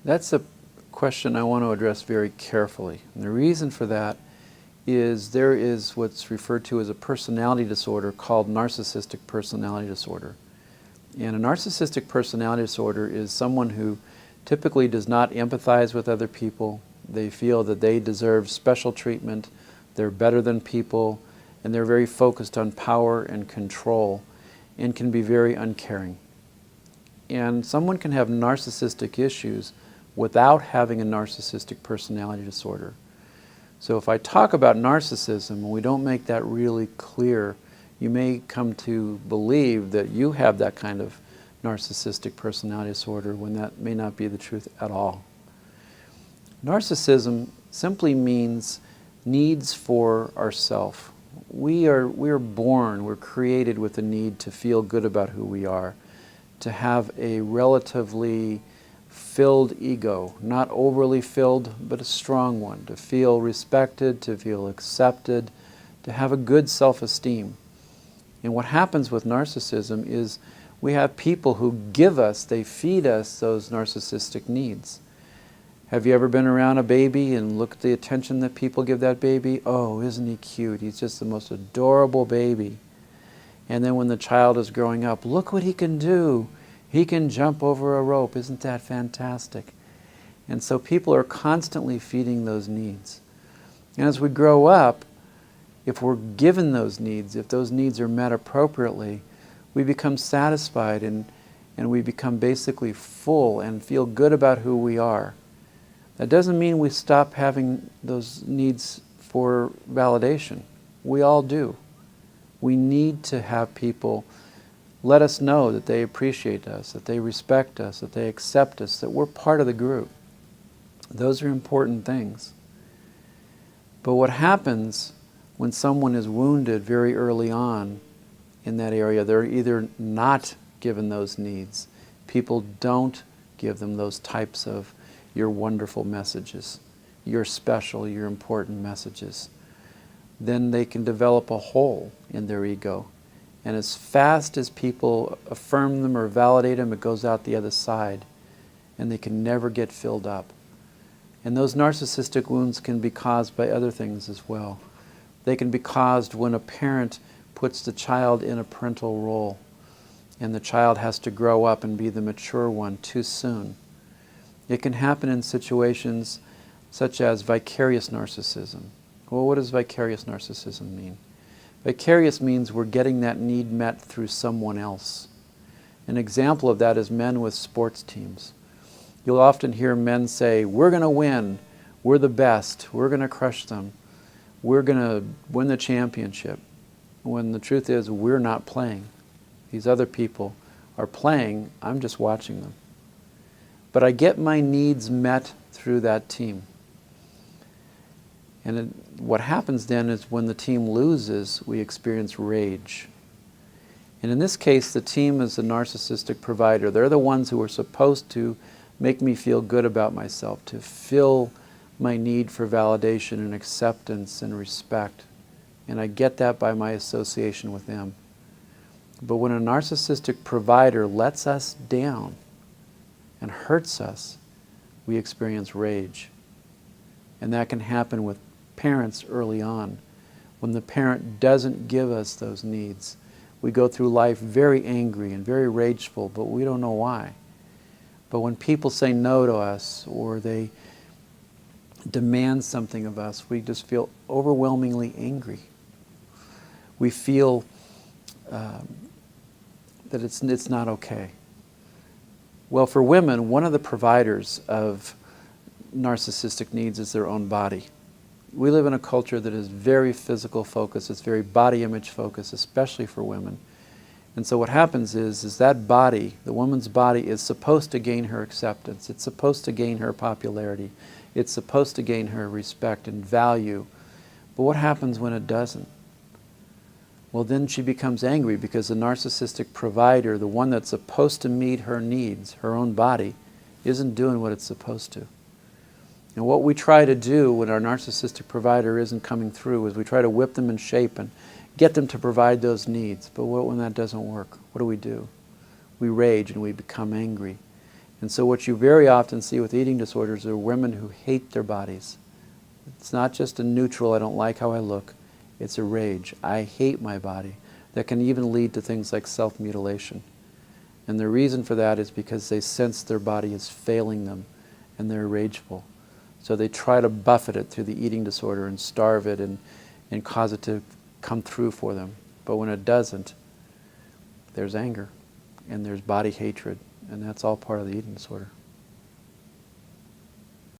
That's a question I want to address very carefully. And the reason for that is there is what's referred to as a personality disorder called narcissistic personality disorder. And a narcissistic personality disorder is someone who typically does not empathize with other people. They feel that they deserve special treatment, they're better than people, and they're very focused on power and control and can be very uncaring. And someone can have narcissistic issues without having a narcissistic personality disorder. So if I talk about narcissism and we don't make that really clear, you may come to believe that you have that kind of narcissistic personality disorder when that may not be the truth at all. Narcissism simply means needs for ourself. We are born, we're created with a need to feel good about who we are, to have a relatively filled ego, not overly filled, but a strong one, to feel respected, to feel accepted, to have a good self-esteem. And what happens with narcissism is we have people who give us, they feed us those narcissistic needs. Have you ever been around a baby and looked at the attention that people give that baby? Oh, isn't he cute? He's just the most adorable baby. And then when the child is growing up, look what he can do. He can jump over a rope. Isn't that fantastic? And so people are constantly feeding those needs. And as we grow up, if we're given those needs, if those needs are met appropriately, we become satisfied and we become basically full and feel good about who we are. That doesn't mean we stop having those needs for validation. We all do. We need to have people let us know that they appreciate us, that they respect us, that they accept us, that we're part of the group. Those are important things. But what happens when someone is wounded very early on in that area, they're either not given those needs. People don't give them those types of your wonderful messages, your special, your important messages. Then they can develop a hole in their ego. And as fast as people affirm them or validate them, it goes out the other side. And they can never get filled up. And those narcissistic wounds can be caused by other things as well. They can be caused when a parent puts the child in a parental role and the child has to grow up and be the mature one too soon. It can happen in situations such as vicarious narcissism. Well, what does vicarious narcissism mean? Vicarious means we're getting that need met through someone else. An example of that is men with sports teams. You'll often hear men say, we're going to win, we're the best, we're going to crush them, we're going to win the championship. When the truth is, we're not playing. These other people are playing, I'm just watching them. But I get my needs met through that team. And what happens then is when the team loses, we experience rage. And in this case, the team is the narcissistic provider. They're the ones who are supposed to make me feel good about myself, to fill my need for validation and acceptance and respect. And I get that by my association with them. But when a narcissistic provider lets us down and hurts us, we experience rage. And that can happen with parents early on. When the parent doesn't give us those needs, we go through life very angry and very rageful, but we don't know why. But when people say no to us or they demand something of us, we just feel overwhelmingly angry. We feel that it's not okay. Well, for women, one of the providers of narcissistic needs is their own body. We live in a culture that is very physical focused, it's very body image focused, especially for women. And so what happens is that body, the woman's body, is supposed to gain her acceptance. It's supposed to gain her popularity. It's supposed to gain her respect and value. But what happens when it doesn't? Well, then she becomes angry because the narcissistic provider, the one that's supposed to meet her needs, her own body, isn't doing what it's supposed to. And what we try to do when our narcissistic provider isn't coming through is we try to whip them in shape and get them to provide those needs. But when that doesn't work, what do? We rage and we become angry. And so what you very often see with eating disorders are women who hate their bodies. It's not just a neutral, I don't like how I look. It's a rage. I hate my body. That can even lead to things like self-mutilation. And the reason for that is because they sense their body is failing them and they're rageful. So they try to buffet it through the eating disorder and starve it and cause it to come through for them. But when it doesn't, there's anger and there's body hatred, and that's all part of the eating disorder.